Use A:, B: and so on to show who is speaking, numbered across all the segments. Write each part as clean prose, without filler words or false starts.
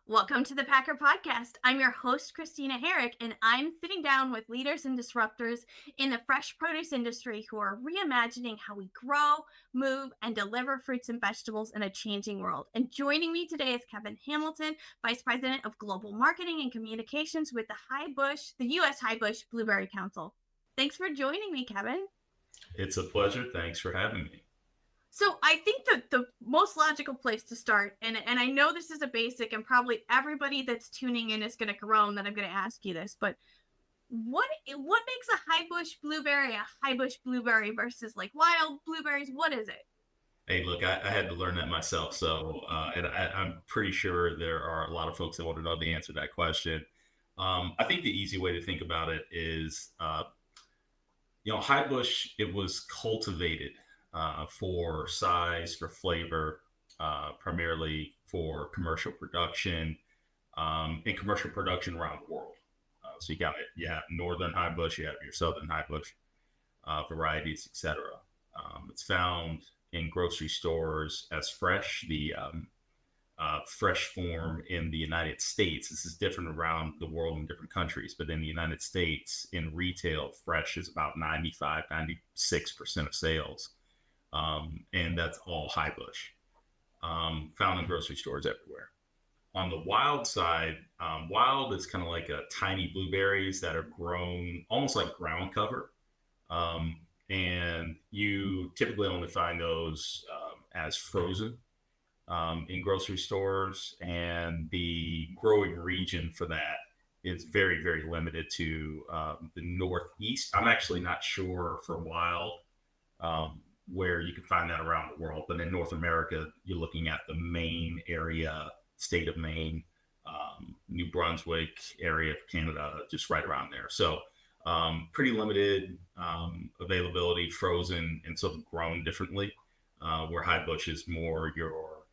A: Welcome to the Packer Podcast. I'm your host, Christina Herrick, and I'm sitting down with leaders and disruptors in the fresh produce industry who are reimagining how we grow, move, and deliver fruits and vegetables in a changing world. And joining me today is Kevin Hamilton, Vice President of Global Marketing and Communications with the U.S. Highbush Blueberry Council. Thanks for joining me, Kevin.
B: It's a pleasure. Thanks for having me.
A: So I think that the most logical place to start, and I know this is a basic, and probably everybody that's tuning in is going to groan that I'm going to ask you this, but what makes a high bush blueberry versus like wild blueberries? What is it?
B: Hey, look, I had to learn that myself. I'm pretty sure there are a lot of folks that want to know the answer to that question. I think the easy way to think about it is, high bush, it was cultivated for size, for flavor, primarily for commercial production, and commercial production around the world. So you have northern high bush, you have your southern high bush varieties, etc. It's found in grocery stores as fresh. The fresh form in the United States. This is different around the world in different countries, but in the United States, in retail, fresh is about 96% of sales. And that's all high bush, found in grocery stores everywhere. On the wild side, wild is kind of like a tiny blueberries that are grown almost like ground cover. And you typically only find those as frozen in grocery stores. And the growing region for that is very, very limited to the Northeast. I'm actually not sure for wild where you can find that around the world. But in North America, you're looking at the Maine area, state of Maine, New Brunswick area of Canada, just right around there. So pretty limited availability, frozen, and sort of grown differently, where high bush is more your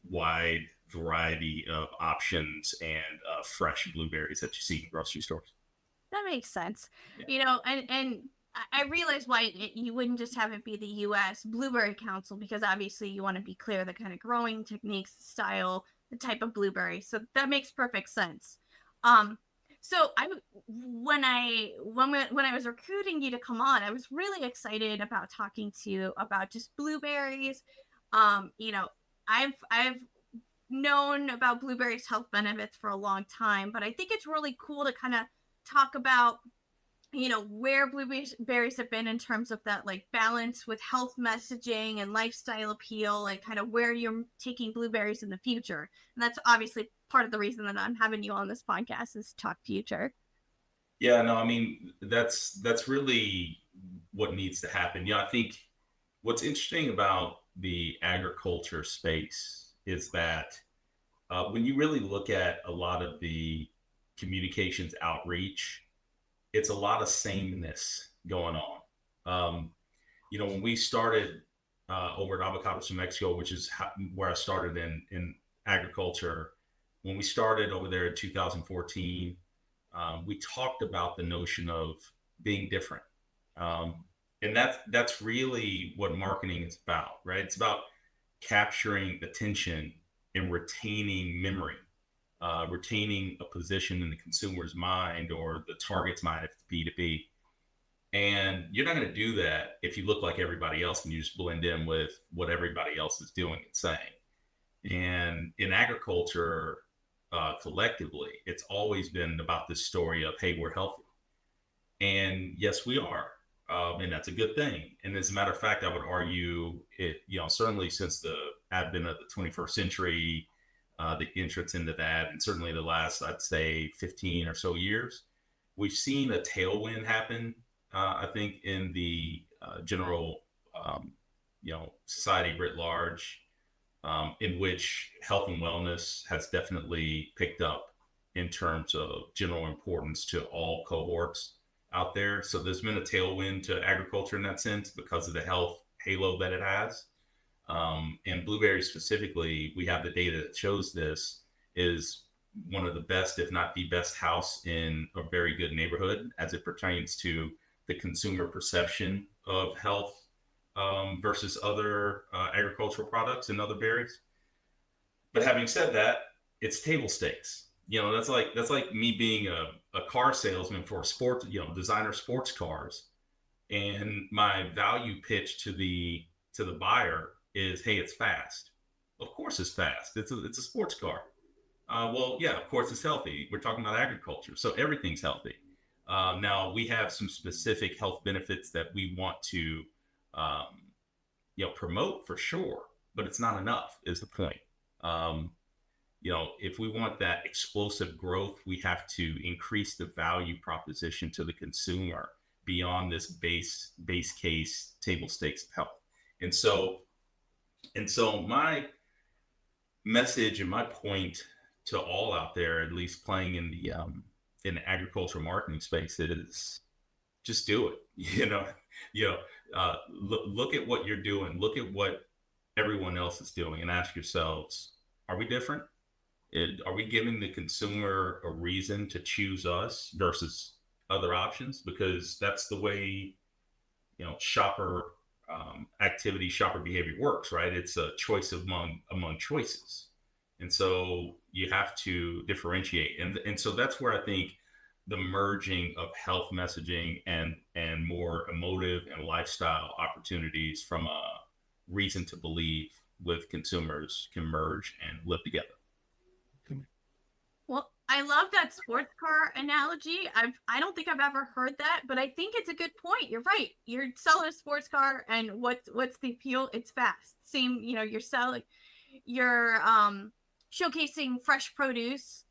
B: wide variety of options and fresh blueberries that you see in grocery stores.
A: That makes sense.
B: Yeah.
A: And I realize why you wouldn't just have it be the U.S. Blueberry Council, because obviously you want to be clear the kind of growing techniques, style, the type of blueberry. So that makes perfect sense. So when I was recruiting you to come on, I was really excited about talking to you about just blueberries. I've known about blueberries' health benefits for a long time, but I think it's really cool to kind of talk about where blueberries have been in terms of that like balance with health messaging and lifestyle appeal, and kind of where you're taking blueberries in the future. And that's obviously part of the reason that I'm having you on this podcast, is talk future.
B: Yeah, no, I mean, that's really what needs to happen. I think what's interesting about the agriculture space is that when you really look at a lot of the communications outreach, it's a lot of sameness going on. When we started over at Avocados, New Mexico, which is where I started in agriculture, when we started over there in 2014, we talked about the notion of being different. And that's really what marketing is about, right? It's about capturing attention and retaining memory, retaining a position in the consumer's mind or the target's mind if it's B2B. And you're not going to do that if you look like everybody else and you just blend in with what everybody else is doing and saying. And in agriculture, collectively, it's always been about this story of, hey, we're healthy. And yes, we are. And that's a good thing. And as a matter of fact, I would argue it, certainly since the advent of the 21st century, the entrance into that, and certainly the last, I'd say 15 or so years, we've seen a tailwind happen, I think, in the general, society writ large, in which health and wellness has definitely picked up in terms of general importance to all cohorts out there. So there's been a tailwind to agriculture in that sense because of the health halo that it has. And blueberries specifically, we have the data that shows this is one of the best, if not the best house in a very good neighborhood as it pertains to the consumer perception of health versus other agricultural products and other berries. But having said that, it's table stakes. That's like me being a car salesman for sports, designer sports cars, and my value pitch to the buyer is, hey, it's fast. Of course, it's fast. It's a sports car. Well, yeah, of course it's healthy. We're talking about agriculture, so everything's healthy. Now we have some specific health benefits that we want to, um, promote for sure, but it's not enough. Is the point? Um, if we want that explosive growth, we have to increase the value proposition to the consumer beyond this base case table stakes of health. And so my message and my point to all out there, at least playing in the agricultural marketing space, is just do it. You know, look at what you're doing, look at what everyone else is doing, and ask yourselves, are we different? Are we giving the consumer a reason to choose us versus other options? Because that's the way shopper activity, shopper behavior works, right? It's a choice among choices, and so you have to differentiate, and so that's where I think the merging of health messaging and more emotive and lifestyle opportunities from a reason to believe with consumers can merge and live together.
A: Well, I love that sports car analogy. I don't think I've ever heard that, but I think it's a good point. You're right. You're selling a sports car, and what's the appeal? It's fast. Same, you're showcasing fresh produce,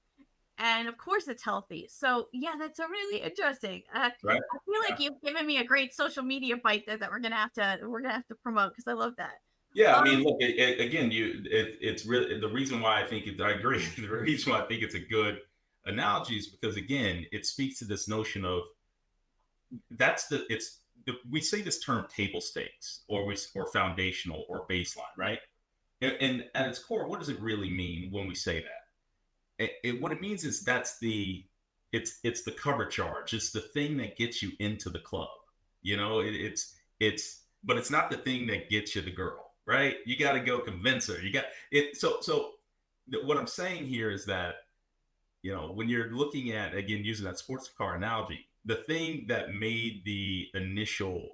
A: and of course it's healthy. So yeah, that's a really interesting.
B: Right.
A: I feel like you've given me a great social media bite there that we're gonna have to promote, because I love that.
B: Yeah, I mean,
A: Um,
B: look, again, it's really the reason why I think I agree. The reason why I think it's a good analogy is because, again, it speaks to this notion of we say this term table stakes, or foundational or baseline, right? And at its core, what does it really mean when we say that? What it means is it's the cover charge. It's the thing that gets you into the club. But it's not the thing that gets you the girl, right? You got to go convince her. You got it. What I'm saying here is that, when you're looking at, again, using that sports car analogy, the thing that made the initial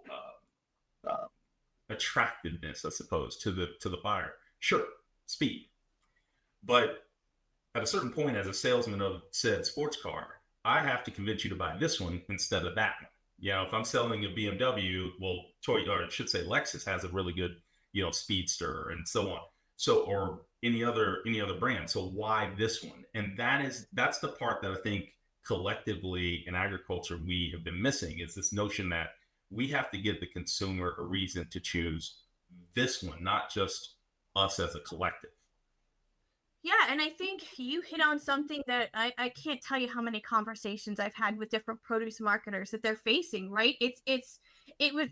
B: attractiveness, I suppose, to the buyer, sure, speed, but at a certain point, as a salesman of said sports car, I have to convince you to buy this one instead of that one. If I'm selling a BMW, well, Toyota, or I should say Lexus, has a really good, speedster and so on. So, or any other brand. So why this one? And that's the part that I think collectively in agriculture we have been missing, is this notion that we have to give the consumer a reason to choose this one, not just us as a collective.
A: Yeah, and I think you hit on something that I can't tell you how many conversations I've had with different produce marketers that they're facing, right? It was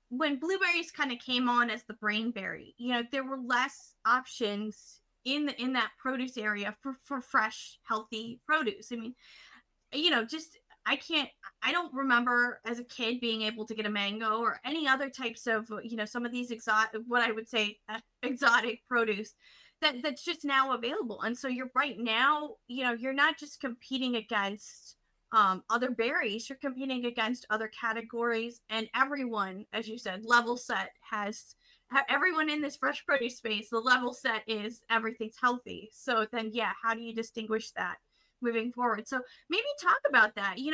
A: when blueberries kind of came on as the brainberry, there were less options in that produce area for fresh, healthy produce. I mean, just I don't remember as a kid being able to get a mango or any other types of, some of these what I would say exotic produce that's just now available. And so you're right now, you're not just competing against other berries, you're competing against other categories, and everyone, as you said, level set has everyone in this fresh produce space. The level set is everything's healthy. So then, yeah, how do you distinguish that moving forward? So maybe talk about that. I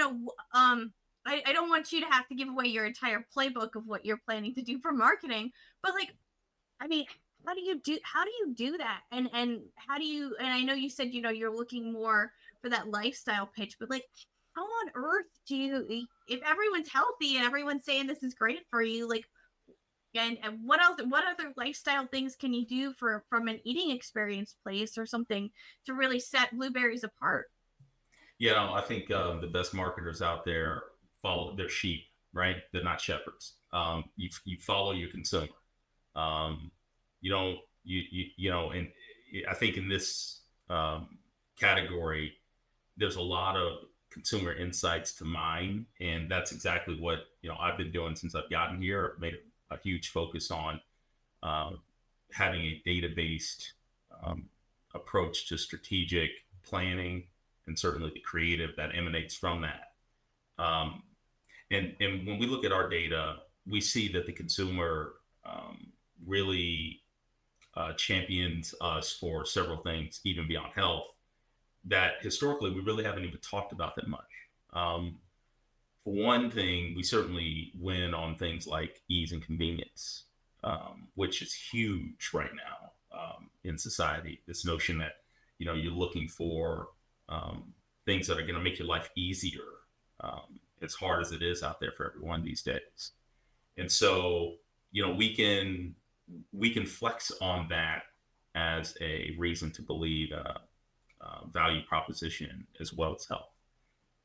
A: don't want you to have to give away your entire playbook of what you're planning to do for marketing, but like, I mean, how do you do that? And how do you, and I know you said, you're looking more for that lifestyle pitch, but like, how on earth do you, if everyone's healthy and everyone's saying this is great for you, like, and what other lifestyle things can you do from an eating experience place or something to really set blueberries apart?
B: I think the best marketers out there follow their sheep, right? They're not shepherds. You follow your consumer. You don't and I think in this category, there's a lot of consumer insights to mine, and that's exactly what I've been doing since I've gotten here. I've made a huge focus on having a data based approach to strategic planning and certainly the creative that emanates from that. Um, and when we look at our data, we see that the consumer really champions us for several things, even beyond health, that historically we really haven't even talked about that much. Um, for one thing, we certainly win on things like ease and convenience, which is huge right now in society. This notion that you're looking for things that are going to make your life easier, as hard as it is out there for everyone these days. And so, we can flex on that as a reason to believe value proposition as well as health.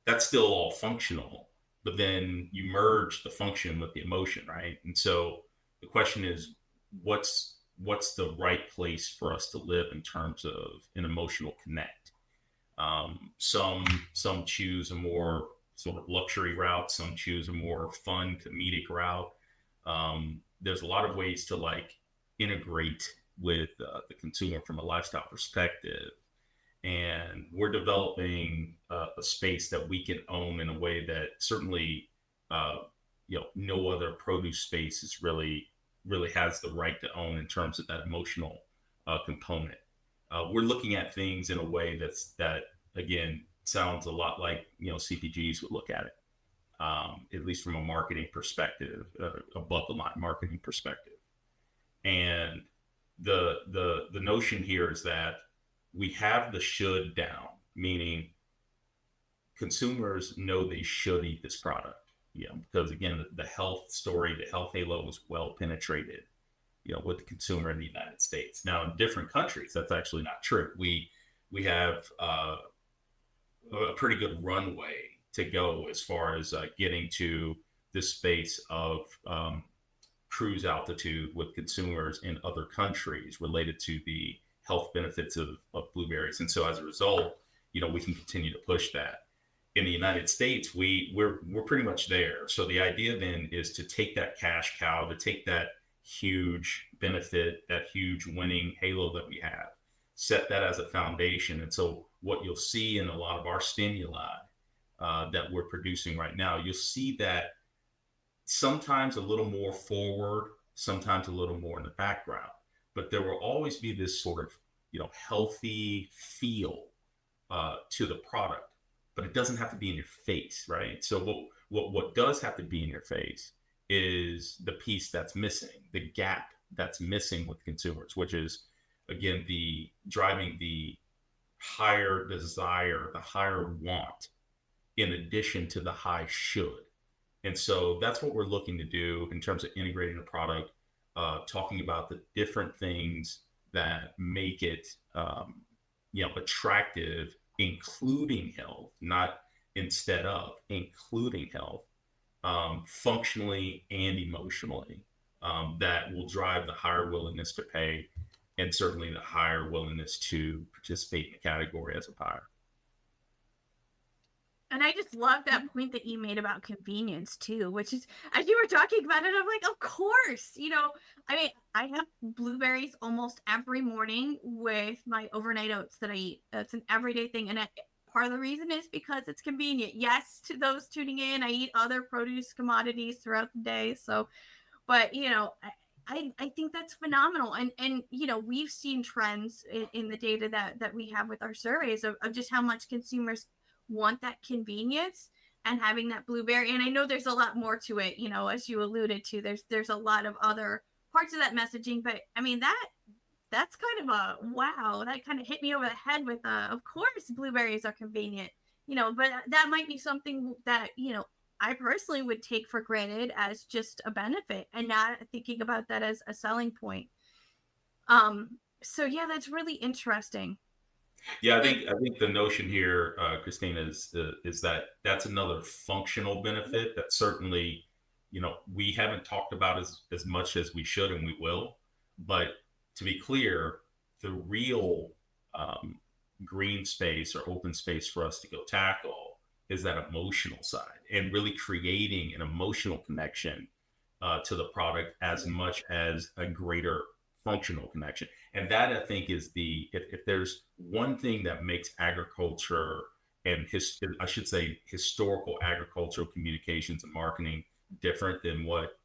B: That's still all functional, but then you merge the function with the emotion, right? And so the question is, what's the right place for us to live in terms of an emotional connect? Some choose a more sort of luxury route. Some choose a more fun comedic route. There's a lot of ways to like integrate with the consumer from a lifestyle perspective, and we're developing a space that we can own in a way that certainly no other produce space is really has the right to own in terms of that emotional component. We're looking at things in a way that again sounds a lot like CPGs would look at it, at least from a marketing perspective, above the line marketing perspective. And the notion here is that we have the should down, meaning consumers know they should eat this product. Because again, the health story, the health halo is well penetrated, with the consumer in the United States. Now, in different countries, that's actually not true. We have a pretty good runway to go as far as getting to this space of cruise altitude with consumers in other countries related to the health benefits of blueberries. And so as a result, we can continue to push that. In the United States, we're pretty much there. So the idea then is to take that cash cow, to take that huge benefit, that huge winning halo that we have, set that as a foundation. And so what you'll see in a lot of our stimuli that we're producing right now, you'll see that sometimes a little more forward, sometimes a little more in the background, but there will always be this sort of healthy feel to the product, but it doesn't have to be in your face, right? So what does have to be in your face is the piece that's missing, the gap that's missing with consumers, which is again the driving the higher desire, the higher want, in addition to the high should. And so that's what we're looking to do in terms of integrating the product, talking about the different things that make it, attractive, including health, not instead of, including health, functionally and emotionally, that will drive the higher willingness to pay and certainly the higher willingness to participate in the category as a buyer.
A: And I just love that point that you made about convenience too, which is, as you were talking about it, I'm like, of course, I mean, I have blueberries almost every morning with my overnight oats that I eat. That's an everyday thing. And part of the reason is because it's convenient. Yes, to those tuning in, I eat other produce commodities throughout the day. So, but, I think that's phenomenal. And we've seen trends in the data that we have with our surveys of just how much consumers want that convenience and having that blueberry. And I know there's a lot more to it, as you alluded to, there's a lot of other parts of that messaging, but I mean, that's kind of a wow, that kind of hit me over the head with of course blueberries are convenient, but that might be something that I personally would take for granted as just a benefit and not thinking about that as a selling point. So yeah, that's really interesting.
B: Yeah, I think the notion here, Christina, is that that's another functional benefit that certainly, we haven't talked about as much as we should, and we will. But to be clear, the real green space or open space for us to go tackle is that emotional side and really creating an emotional connection to the product as much as a greater functional connection. And that, I think, is if there's one thing that makes agriculture and I should say historical agricultural communications and marketing different than what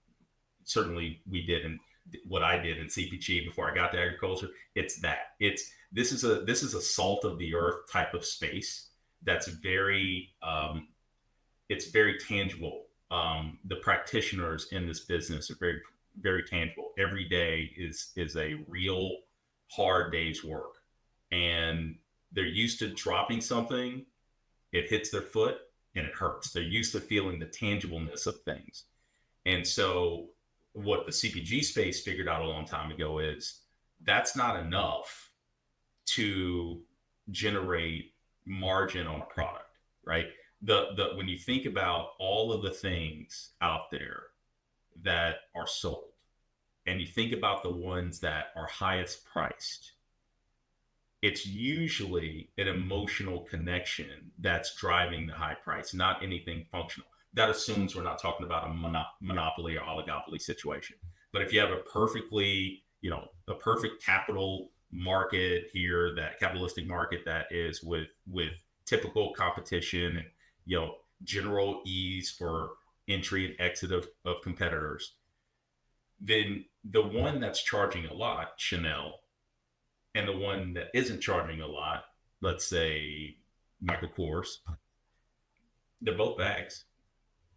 B: certainly we did and what I did in CPG before I got to agriculture, it's that this is a salt of the earth type of space that's it's very tangible. The practitioners in this business are very tangible. Every day is a real hard day's work, and they're used to dropping something, it hits their foot and it hurts. They're used to feeling the tangibleness of things. And so what the CPG space figured out a long time ago is that's not enough to generate margin on a product, right? The when you think about all of the things out there that are sold, and you think about the ones that are highest priced, it's usually an emotional connection that's driving the high price, not anything functional. That assumes we're not talking about a monopoly or oligopoly situation. But if you have a perfect capital market here, that capitalistic market that is with typical competition and general ease for entry and exit of competitors, then the one that's charging a lot, Chanel, and the one that isn't charging a lot, let's say Michael Kors, they're both bags.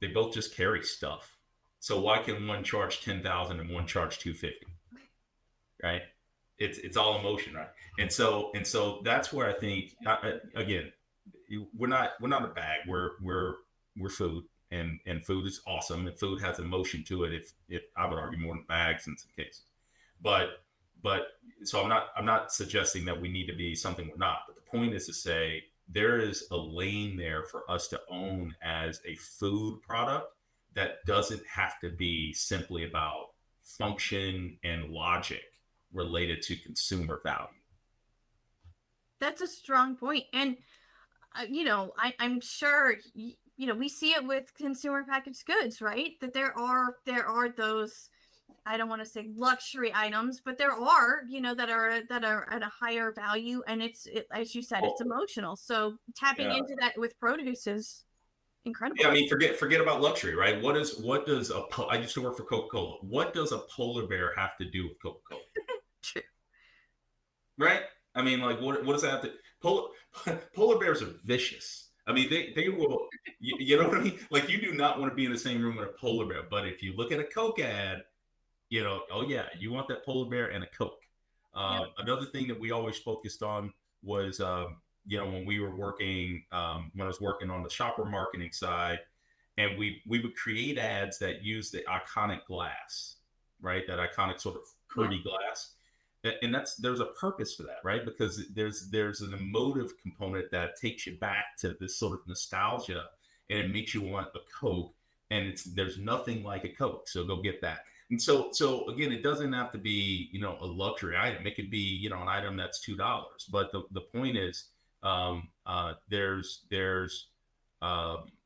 B: They both just carry stuff. So why can one charge 10,000 and one charge 250? Right? It's all emotion, right? And so that's where I think again, we're not a bag. We're food, and food is awesome, and food has emotion to it. If I would argue more than bags in some cases, but so I'm not suggesting that we need to be something we're not. But the point is to say there is a lane there for us to own as a food product that doesn't have to be simply about function and logic related to consumer value.
A: That's a strong point. And, I'm sure, we see it with consumer packaged goods, right? That there are those, I don't want to say luxury items, but there are, that are at a higher value, and as you said, it's emotional. So tapping into that with produce is incredible.
B: Yeah, I mean, forget about luxury, right? I used to work for Coca-Cola. What does a polar bear have to do with Coca-Cola?
A: True.
B: Right? I mean, like, what does that have to? Polar bears are vicious. I mean, they will. You know what I mean? Like, you do not want to be in the same room with a polar bear. But if you look at a Coke ad, oh yeah, you want that polar bear and a Coke. Another thing that we always focused on was, when we were working, when I was working on the shopper marketing side, and we would create ads that use the iconic glass, right? That iconic sort of curdy glass. And there's a purpose for that, right? Because there's an emotive component that takes you back to this sort of nostalgia, and it makes you want a Coke. And there's nothing like a Coke, so go get that. And so again, it doesn't have to be a luxury item. It could be an item that's $2. But the point is, there's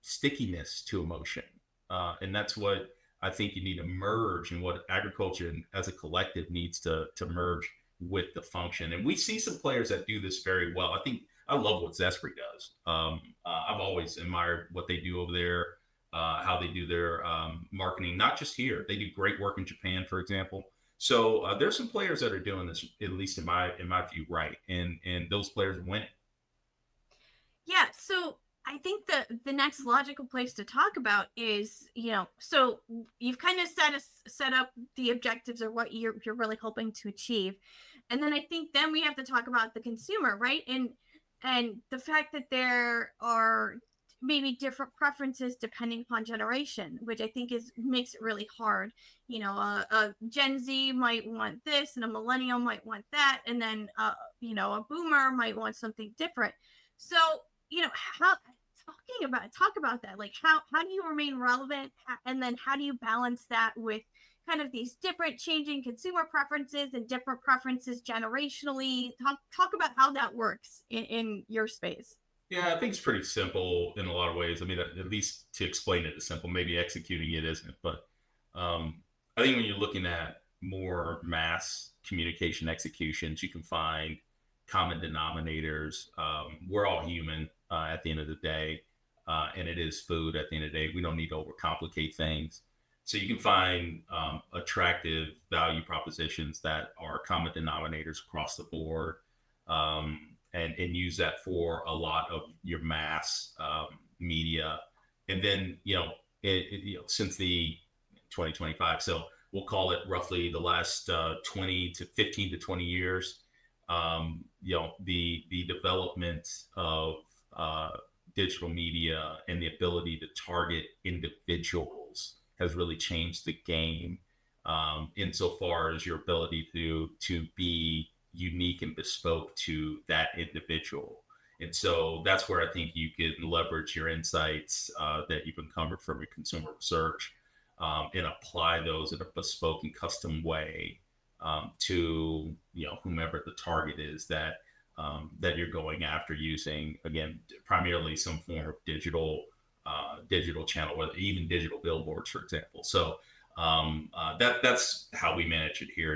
B: stickiness to emotion, and that's what I think you need to merge, and what agriculture as a collective needs to merge with the function. And we see some players that do this very well. I love what Zespri does. I've always admired what they do over there, how they do their marketing, not just here. They do great work in Japan, for example. So there's some players that are doing this, at least in my view, right, and those players win it.
A: Yeah, so I think the next logical place to talk about is, so you've kind of set up the objectives or what you're really hoping to achieve. And then I think then we have to talk about the consumer, right? And the fact that there are maybe different preferences depending upon generation, which I think makes it really hard. A Gen Z might want this, and a millennial might want that, and then a boomer might want something different. So talk about that, like how do you remain relevant, and then how do you balance that with kind of these different changing consumer preferences and different preferences generationally? Talk about how that works in your space.
B: Yeah, I think it's pretty simple in a lot of ways. I mean, at least to explain it is simple. Maybe executing it isn't. But I think when you're looking at more mass communication executions. You can find common denominators. We're all human at the end of the day, and it is food at the end of the day. We don't need to overcomplicate things. So you can find attractive value propositions that are common denominators across the board, and use that for a lot of your mass media. And then, since the 2025, so we'll call it roughly the last 20 to 15 to 20 years, the development of digital media and the ability to target individuals has really changed the game, insofar as your ability to be unique and bespoke to that individual. And so that's where I think you can leverage your insights that you've uncovered from your consumer research, and apply those in a bespoke and custom way, to whomever the target is that you're going after, using, again, primarily some form of digital channel, or even digital billboards, for example. So that's how we manage it here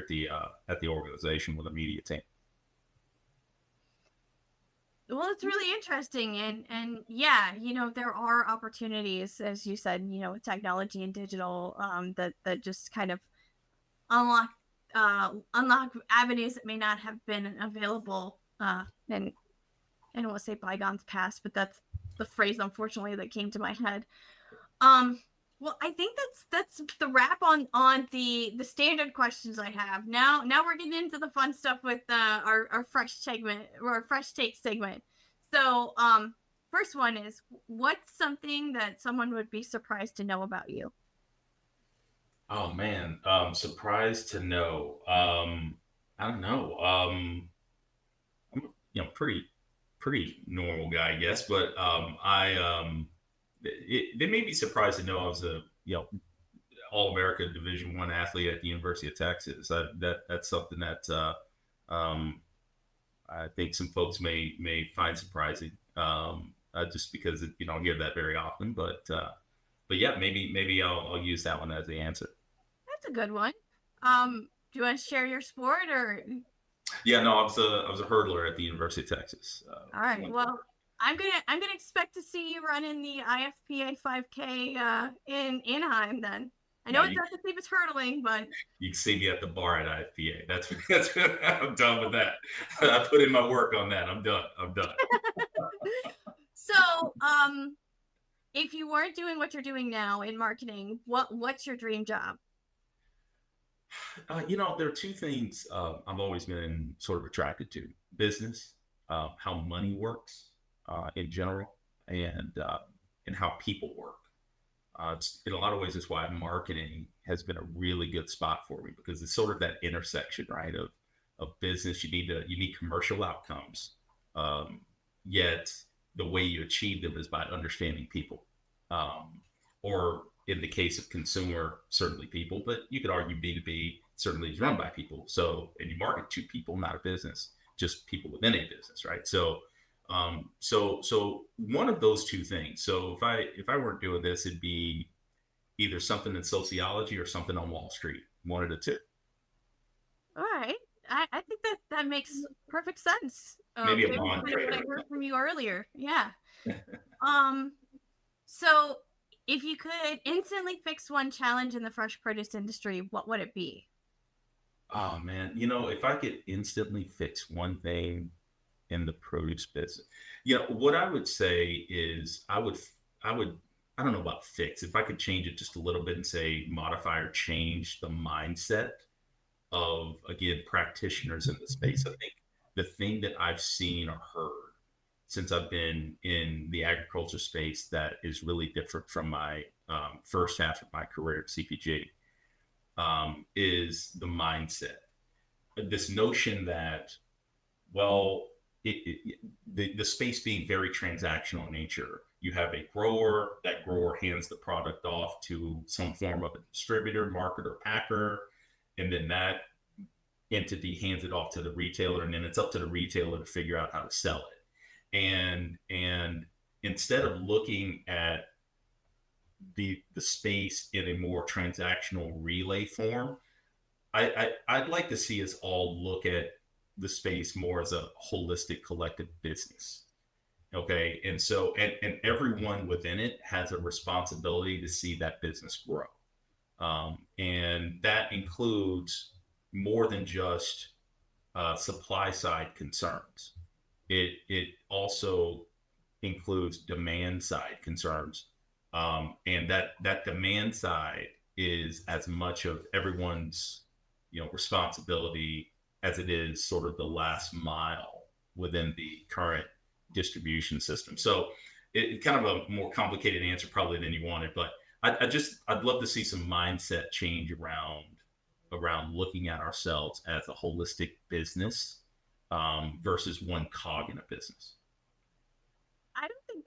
B: at the organization with a media team.
A: Well, it's really interesting, and yeah, there are opportunities, as you said, with technology and digital, that just kind of unlock unlock avenues that may not have been available, and I don't want to say bygones past, but that's the phrase, unfortunately, that came to my head. Um, well, I think that's the wrap on the standard questions I have. Now we're getting into the fun stuff with our fresh segment, or our fresh take segment. So, first one is, what's something that someone would be surprised to know about you?
B: Oh man, surprised to know. I don't know. I'm pretty normal guy, I guess, but they may be surprised to know I was a All America Division I athlete at the University of Texas. That's something that um, I think some folks may find surprising, just because you don't hear that very often. But yeah, maybe I'll use that one as the answer.
A: That's a good one. Do you want to share your sport, or?
B: Yeah, no, I was a hurdler at the University of Texas.
A: All right. Well, I'm gonna expect to see you running the IFPA 5K in Anaheim then. I know
B: Now
A: it's not the same as hurtling, but
B: you can see me at the bar at IFPA. That's I'm done with that. I put in my work on that. I'm done. I'm done.
A: so if you weren't doing what you're doing now in marketing, what's your dream job?
B: There are two things I've always been sort of attracted to: business, how money works in general, and how people work. In a lot of ways, that's why marketing has been a really good spot for me, because it's sort of that intersection, right? Of business, you need commercial outcomes, yet the way you achieve them is by understanding people, or in the case of consumer, certainly people, but you could argue B2B certainly is run by people. So, and you market to people, not a business, just people within a business, right? So one of those two things. So if I weren't doing this, it'd be either something in sociology or something on Wall Street. One of the two.
A: All right. I think that makes perfect sense.
B: Maybe a
A: Based
B: bond
A: on what I
B: trader.
A: heard from you earlier. Yeah. Um, so if you could instantly fix one challenge in the fresh produce industry, what would it be?
B: Oh man, if I could instantly fix one thing in the produce business, what I would say is I don't know about fix. If I could change it just a little bit and say modify or change the mindset of, again, practitioners in the space. I think the thing that I've seen or heard since I've been in the agriculture space that is really different from my first half of my career at CPG, is the mindset. This notion that, well, the space being very transactional in nature. You have a grower, that grower hands the product off to some form of a distributor, marketer, packer, and then that entity hands it off to the retailer, and then it's up to the retailer to figure out how to sell it. And instead of looking at the space in a more transactional relay form, I'd like to see us all look at the space more as a holistic collective business. Okay. And so, and everyone within it has a responsibility to see that business grow. And that includes more than just supply side concerns. It also includes demand side concerns, and that demand side is as much of everyone's responsibility as it is sort of the last mile within the current distribution system. So it kind of a more complicated answer probably than you wanted, but I'd love to see some mindset change around looking at ourselves as a holistic business, versus one cog in a business.
A: I don't think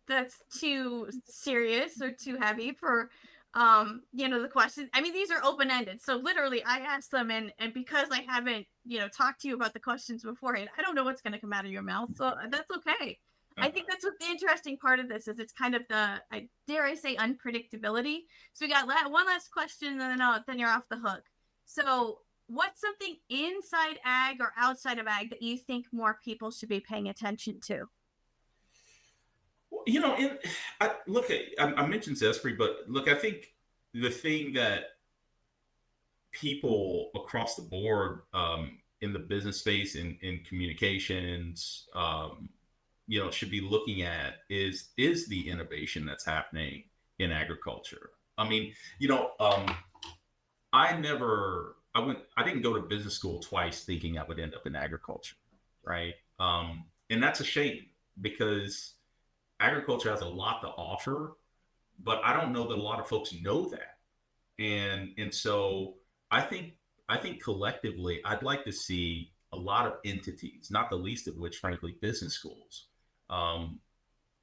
A: that's too serious or too heavy for the questions. I mean, these are open-ended. So literally I asked them, and because I haven't, talked to you about the questions beforehand, I don't know what's going to come out of your mouth. So that's okay. I think that's what the interesting part of this is. It's kind of dare I say, unpredictability. So we got one last question, and then you're off the hook. So what's something inside ag or outside of ag that you think more people should be paying attention to?
B: You know, and look, I mentioned Zespri, but look, I think the thing that people across the board, in the business space, in communications, should be looking at is the innovation that's happening in agriculture. I mean, I didn't go to business school twice thinking I would end up in agriculture, right? And that's a shame because agriculture has a lot to offer, but I don't know that a lot of folks know that. And so I think collectively, I'd like to see a lot of entities, not the least of which, frankly, business schools, um,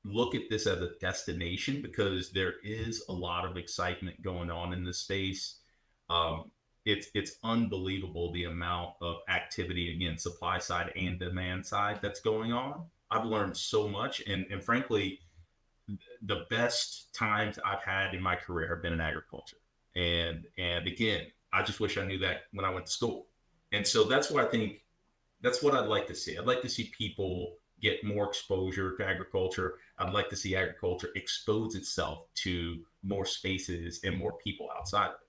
B: look at this as a destination because there is a lot of excitement going on in this space. Um, it's unbelievable the amount of activity, again, supply side and demand side, that's going on. I've learned so much, and frankly, the best times I've had in my career have been in agriculture. And again, I just wish I knew that when I went to school. And so that's what I'd like to see. I'd like to see people get more exposure to agriculture. I'd like to see agriculture expose itself to more spaces and more people outside of it.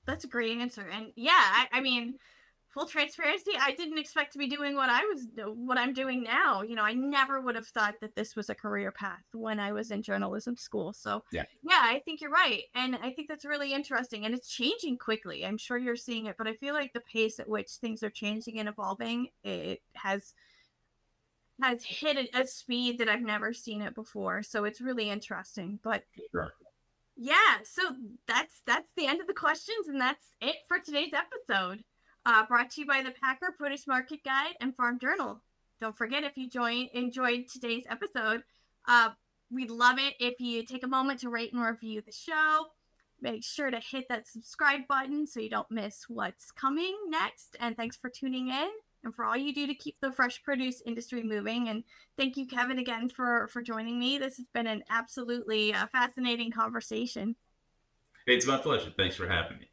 A: That's a great answer. And yeah, I mean, full transparency, I didn't expect to be doing what I'm doing now. I never would have thought that this was a career path when I was in journalism school. So
B: Yeah.
A: yeah, I think you're right. And I think that's really interesting. And it's changing quickly. I'm sure you're seeing it, but I feel like the pace at which things are changing and evolving, it has hit a speed that I've never seen it before. So it's really interesting. But
B: Sure.
A: yeah, so that's the end of the questions, and that's it for today's episode. Brought to you by the Packer Produce Market Guide and Farm Journal. Don't forget, if you enjoyed today's episode, uh, we'd love it if you take a moment to rate and review the show. Make sure to hit that subscribe button so you don't miss what's coming next. And thanks for tuning in and for all you do to keep the fresh produce industry moving. And thank you, Kevin, again for joining me. This has been an absolutely fascinating conversation.
B: It's my pleasure. Thanks for having me.